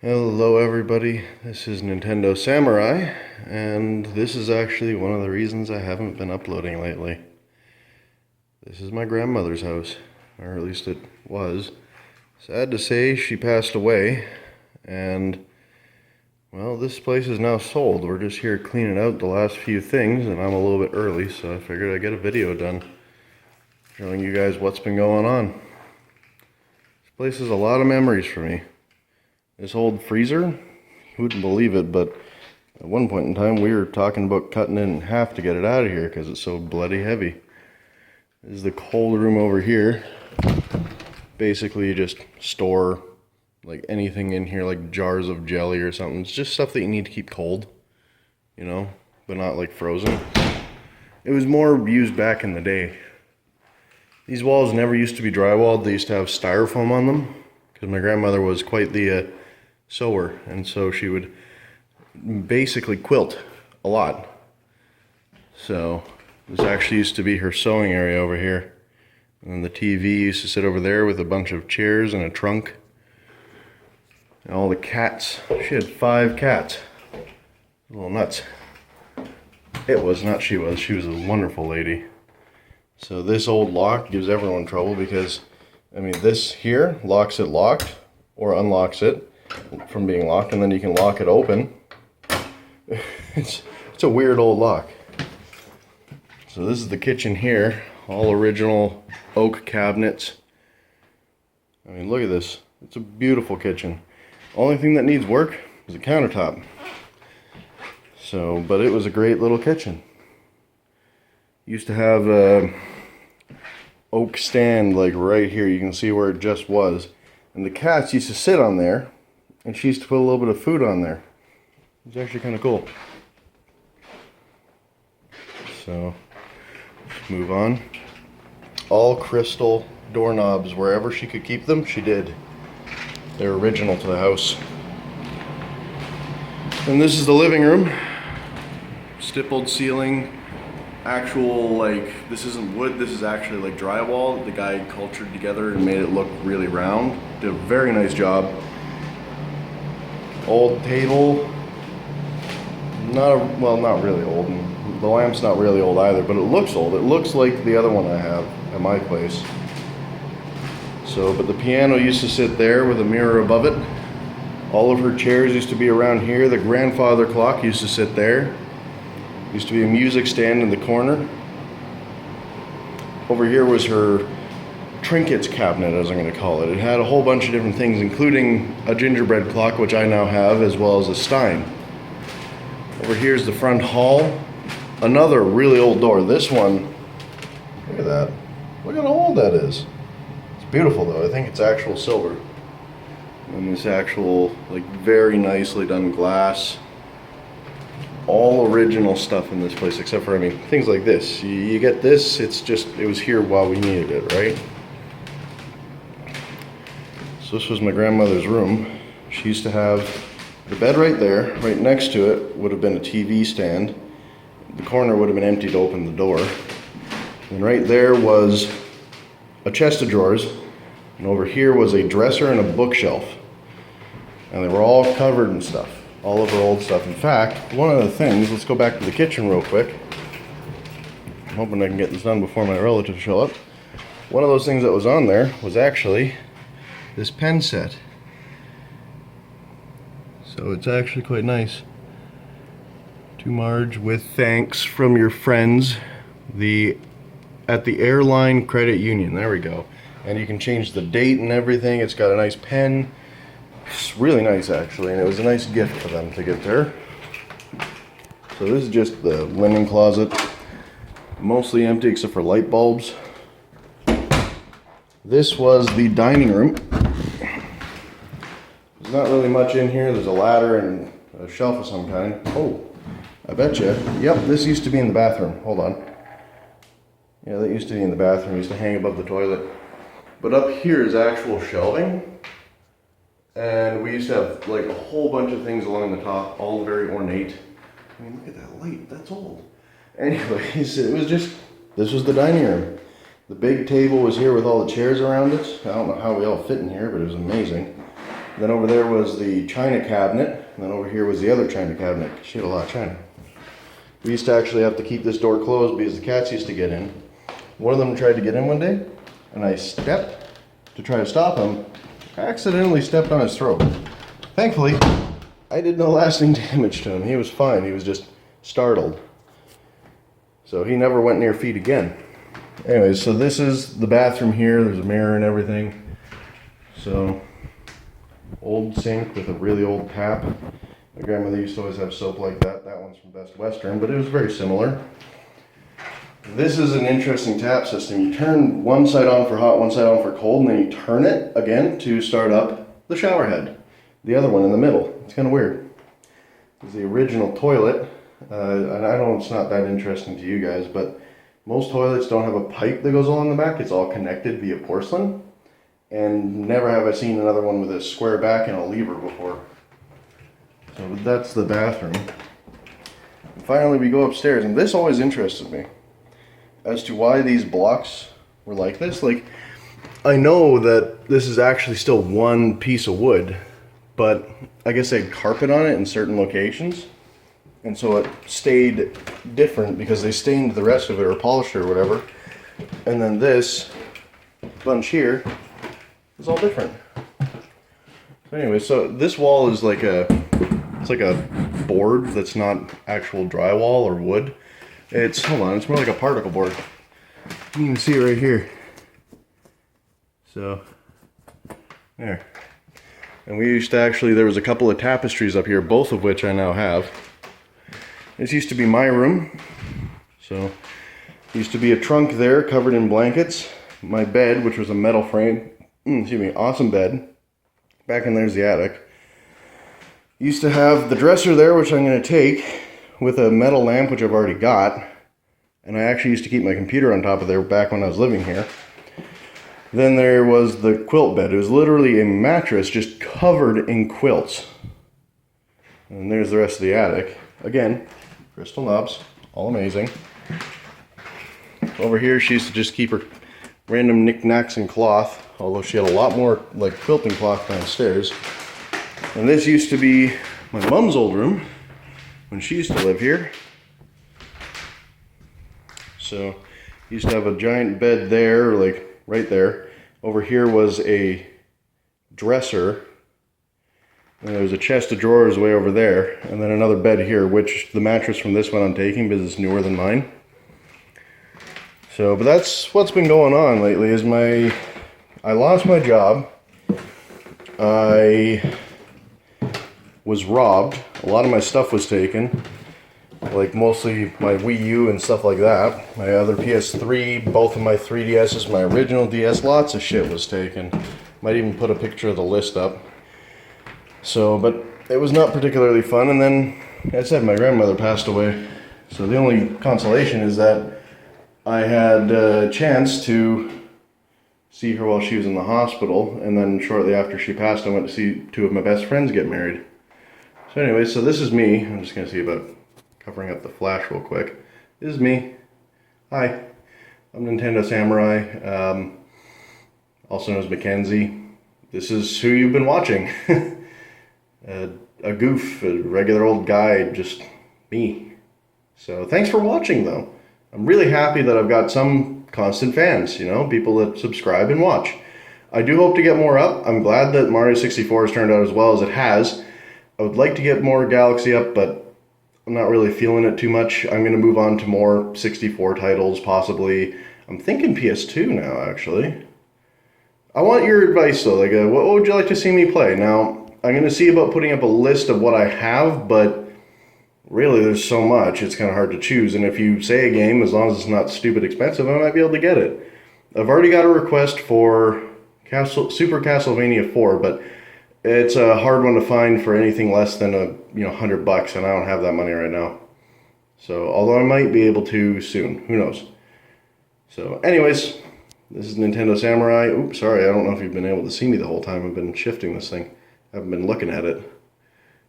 Hello everybody, this is Nintendo Samurai, and this is actually one of the reasons I haven't been uploading lately. This is my grandmother's house, or at least it was. Sad to say, she passed away, and well, this place is now sold. We're just here cleaning out the last few things, and I'm a little bit early, so I figured I'd get a video done showing you guys what's been going on. This place has a lot of memories for me. This old freezer, you wouldn't believe it, but at one point in time we were talking about cutting it in half to get it out of here because it's so bloody heavy. This is the cold room over here. Basically you just store like anything in here, like jars of jelly or something. It's just stuff that you need to keep cold, you know, but not like frozen. It was more used back in the day. These walls never used to be drywalled. They used to have styrofoam on them because my grandmother was quite the sewer, and so she would basically quilt a lot. So this actually used to be her sewing area over here, and the TV used to sit over there with a bunch of chairs and a trunk, and all the cats. She had 5 cats. A little nuts. It was not she was a wonderful lady. So this old lock gives everyone trouble because I mean this here locks it locked or unlocks it from being locked, and then you can lock it open. It's a weird old lock. So this is the kitchen here, all original oak cabinets. I mean, look at this. It's a beautiful kitchen. Only thing that needs work is a countertop. So, but it was a great little kitchen. Used to have a oak stand like right here. You can see where it just was. And the cats used to sit on there, and she used to put a little bit of food on there. It was actually kind of cool. So, let's move on. All crystal doorknobs, wherever she could keep them, she did. They're original to the house. And this is the living room. Stippled ceiling. Actual, like, this isn't wood, this is actually like drywall. The guy cultured together and made it look really round. Did a very nice job. Old table. Not really old. And the lamp's not really old either, but it looks old. It looks like the other one I have at my place. So, but the piano used to sit there with a mirror above it. All of her chairs used to be around here. The grandfather clock used to sit there. Used to be a music stand in the corner. Over here was her trinkets cabinet, as I'm going to call it. It had a whole bunch of different things, including a gingerbread clock, which I now have, as well as a Stein. Over here is the front hall. Another really old door. This one, look at that. Look at how old that is. It's beautiful though. I think it's actual silver. And this actual, like, very nicely done glass. All original stuff in this place, except for, I mean, things like this. You get this, it's just, it was here while we needed it, right? So this was my grandmother's room. She used to have the bed right there. Right next to it would have been a TV stand. The corner would have been empty to open the door. And right there was a chest of drawers. And over here was a dresser and a bookshelf. And they were all covered in stuff. All of her old stuff. In fact, one of the things, let's go back to the kitchen real quick. I'm hoping I can get this done before my relatives show up. One of those things that was on there was actually this pen set. So it's actually quite nice. To Marge, with thanks from your friends at the Airline Credit Union. There we go. And you can change the date and everything. It's got a nice pen. It's really nice actually, and it was a nice gift for them to get there. So this is just the linen closet. Mostly empty except for light bulbs. This was the dining room. There's not really much in here. There's a ladder and a shelf of some kind. Oh, I betcha. Yep, this used to be in the bathroom. Hold on. Yeah, that used to be in the bathroom. It used to hang above the toilet. But up here is actual shelving. And we used to have like a whole bunch of things along the top, all very ornate. I mean, look at that light, that's old. Anyways, it was just, this was the dining room. The big table was here with all the chairs around it. I don't know how we all fit in here, but it was amazing. Then over there was the china cabinet, and then over here was the other china cabinet. She had a lot of china. We used to actually have to keep this door closed because the cats used to get in. One of them tried to get in one day, and I stepped to try to stop him. I accidentally stepped on his throat. Thankfully, I did no lasting damage to him. He was fine. He was just startled. So he never went near feet again. Anyways, so this is the bathroom here. There's a mirror and everything. So, old sink with a really old tap. My grandmother used to always have soap like that. That one's from Best Western, but it was very similar. This is an interesting tap system. You turn one side on for hot, one side on for cold, and then you turn it again to start up the shower head. The other one in the middle. It's kind of weird. This is the original toilet. And I know it's not that interesting to you guys, but most toilets don't have a pipe that goes along the back. It's all connected via porcelain. And never have I seen another one with a square back and a lever before. So that's the bathroom. And finally we go upstairs, and this always interested me as to why these blocks were like this. Like, I know that this is actually still one piece of wood, but I guess they had carpet on it in certain locations, and so it stayed different because they stained the rest of it or polished it or whatever. And then this bunch here is all different. So anyway, so this wall is like it's like a board that's not actual drywall or wood. It's, hold on, it's more like a particle board. You can see it right here. So, there. And we used to actually, there was a couple of tapestries up here, both of which I now have. This used to be my room. So, used to be a trunk there covered in blankets. My bed, which was a metal frame, excuse me, awesome bed. Back in there's the attic. Used to have the dresser there, which I'm going to take, with a metal lamp, which I've already got. And I actually used to keep my computer on top of there back when I was living here. Then there was the quilt bed. It was literally a mattress just covered in quilts. And there's the rest of the attic. Again, crystal knobs, all amazing. Over here, she used to just keep her random knickknacks and cloth, although she had a lot more like quilting cloth downstairs. And this used to be my mom's old room when she used to live here. So, used to have a giant bed there, like right there. Over here was a dresser. And there was a chest of drawers way over there. And then another bed here, which the mattress from this one I'm taking because it's newer than mine. So, but that's what's been going on lately is I lost my job. I was robbed. A lot of my stuff was taken. Like mostly my Wii U and stuff like that. My other PS3, both of my 3DSs, my original DS, lots of shit was taken. Might even put a picture of the list up. So, but it was not particularly fun. And then, as I said, my grandmother passed away. So the only consolation is that I had a chance to see her while she was in the hospital. And then shortly after she passed, I went to see two of my best friends get married. So anyway, so this is me. I'm just going to see about covering up the flash real quick. This is me. Hi. I'm Nintendo Samurai, also known as Mackenzie. This is who you've been watching. A goof, a regular old guy, just me. So thanks for watching though. I'm really happy that I've got some constant fans, you know, people that subscribe and watch. I do hope to get more up. I'm glad that Mario 64 has turned out as well as it has. I would like to get more Galaxy up, but I'm not really feeling it too much. I'm going to move on to more 64 titles, possibly. I'm thinking PS2 now, actually. I want your advice, though. Like, what would you like to see me play? Now, I'm going to see about putting up a list of what I have, but really, there's so much, it's kind of hard to choose. And if you say a game, as long as it's not stupid expensive, I might be able to get it. I've already got a request for Super Castlevania 4, but it's a hard one to find for anything less than $100, and I don't have that money right now. So, although I might be able to soon, who knows. So, anyways, this is Nintendo Samurai. Oops, sorry, I don't know if you've been able to see me the whole time. I've been shifting this thing. I haven't been looking at it.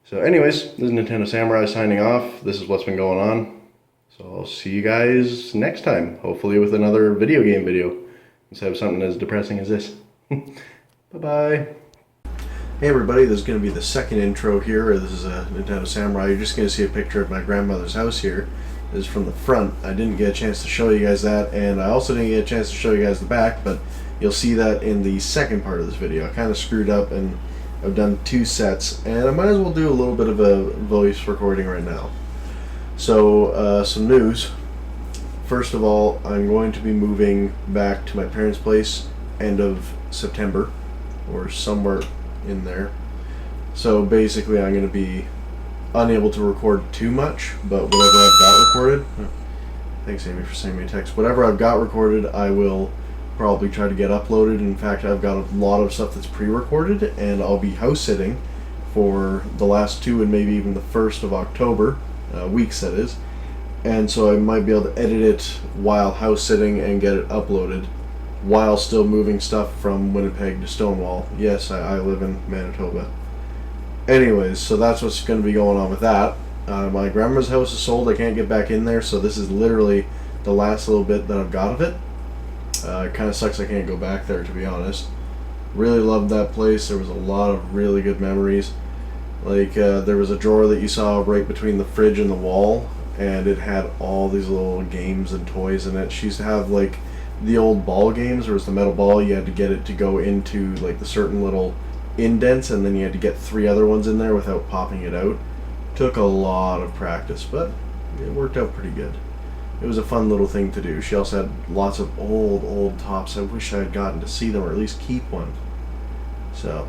So, anyways, this is Nintendo Samurai signing off. This is what's been going on. So, I'll see you guys next time. Hopefully with another video game video. Instead of something as depressing as this. Bye-bye. Hey everybody, this is going to be the second intro here. This is a Nintendo Samurai. You're just going to see a picture of my grandmother's house here. This is from the front. I didn't get a chance to show you guys that, and I also didn't get a chance to show you guys the back, but you'll see that in the second part of this video. I kind of screwed up and I've done two sets, and I might as well do a little bit of a voice recording right now. So, some news. First of all, I'm going to be moving back to my parents' place end of September, or somewhere in there. So basically I'm going to be unable to record too much, but whatever I've got recorded, thanks Amy for sending me a text, whatever I've got recorded I will probably try to get uploaded. In fact, I've got a lot of stuff that's pre-recorded, and I'll be house sitting for the last two and maybe even the 1st of October, weeks that is, and so I might be able to edit it while house sitting and get it uploaded while still moving stuff from Winnipeg to Stonewall. Yes, I live in Manitoba. Anyways, so that's what's going to be going on with that. My grandma's house is sold. I can't get back in there, so this is literally the last little bit that I've got of it. It kind of sucks I can't go back there, to be honest. Really loved that place. There was a lot of really good memories. Like, there was a drawer that you saw right between the fridge and the wall, and it had all these little games and toys in it. She used to have, like, the old ball games. There was the metal ball. You had to get it to go into like the certain little indents, and then you had to get 3 other ones in there without popping it out. Took a lot of practice, but it worked out pretty good. It was a fun little thing to do. She also had lots of old tops. I wish I had gotten to see them, or at least keep one. So,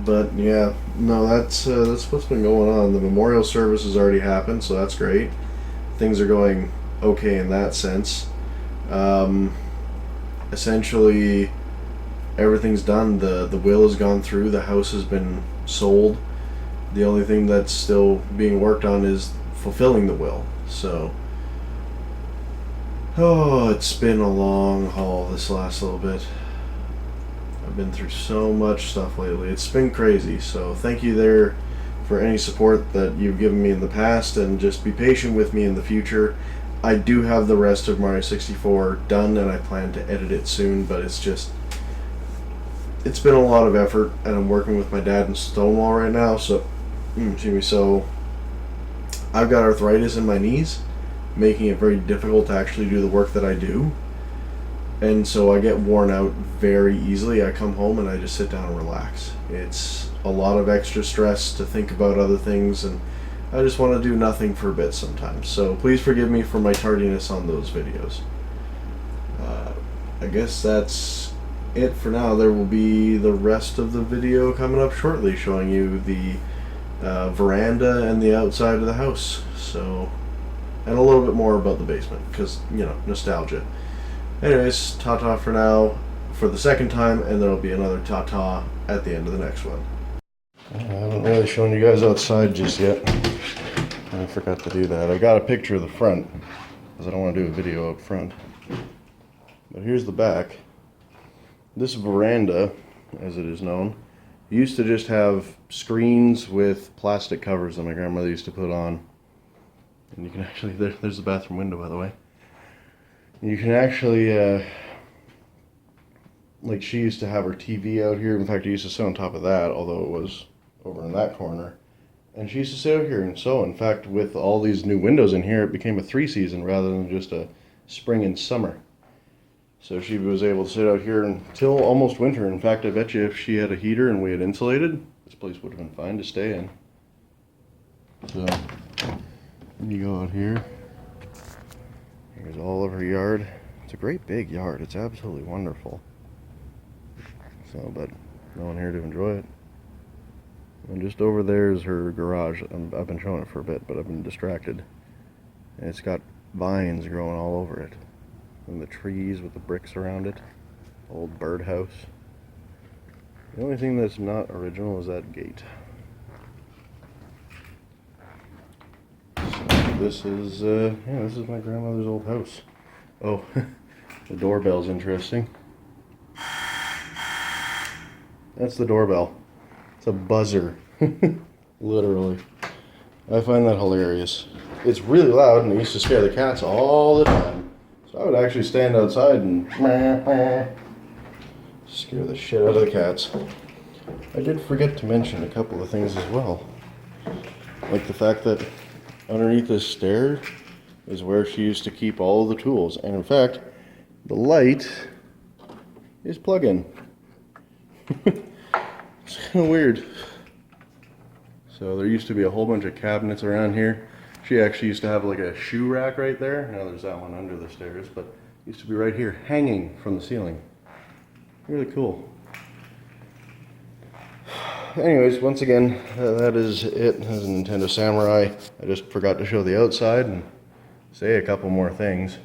but yeah, no, that's what's been going on. The memorial service has already happened, so that's great. Things are going okay in that sense. Essentially everything's done. The will has gone through. The house has been sold. The only thing that's still being worked on is fulfilling the will. So, it's been a long haul this last little bit. I've been through so much stuff lately. It's been crazy. So thank you there for any support that you've given me in the past, and just be patient with me in the future. I do have the rest of Mario 64 done, and I plan to edit it soon, but it's been a lot of effort, and I'm working with my dad in Stonewall right now, so, so I've got arthritis in my knees, making it very difficult to actually do the work that I do, and so I get worn out very easily. I come home and I just sit down and relax. It's a lot of extra stress to think about other things, and I just want to do nothing for a bit sometimes. So please forgive me for my tardiness on those videos. I guess that's it for now. There will be the rest of the video coming up shortly, showing you the veranda and the outside of the house. So, and a little bit more about the basement, because, nostalgia. Anyways, ta-ta for now, for the second time, and there'll be another ta-ta at the end of the next one. I haven't really shown you guys outside just yet. I forgot to do that. I got a picture of the front, because I don't want to do a video up front. But here's the back. This veranda, as it is known, used to just have screens with plastic covers that my grandmother used to put on. And you can actually, there's the bathroom window, by the way. And you can actually, like, she used to have her TV out here. In fact, I used to sit on top of that, although it was over in that corner. And she used to sit out here and sew. In fact, with all these new windows in here, it became a 3-season rather than just a spring and summer. So she was able to sit out here until almost winter. In fact, I bet you if she had a heater and we had insulated, this place would have been fine to stay in. So, you go out here. Here's all of her yard. It's a great big yard. It's absolutely wonderful. So, but no one here to enjoy it. And just over there is her garage. I've been showing it for a bit, but I've been distracted. And it's got vines growing all over it. And the trees with the bricks around it. Old birdhouse. The only thing that's not original is that gate. So this is, this is my grandmother's old house. Oh, the doorbell's interesting. That's the doorbell. It's a buzzer. Literally. I find that hilarious. It's really loud, and it used to scare the cats all the time. So I would actually stand outside and scare the shit out of the cats. I did forget to mention a couple of things as well. Like the fact that underneath this stair is where she used to keep all the tools. And in fact, the light is plug-in. It's kind of weird. So there used to be a whole bunch of cabinets around here. She actually used to have like a shoe rack right there. Now there's that one under the stairs, but it used to be right here hanging from the ceiling. Really cool. Anyways, once again, that is it. This is a Nintendo Samurai. I just forgot to show the outside and say a couple more things.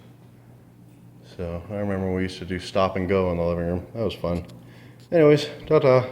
So I remember we used to do stop and go in the living room. That was fun. Anyways, ta-ta.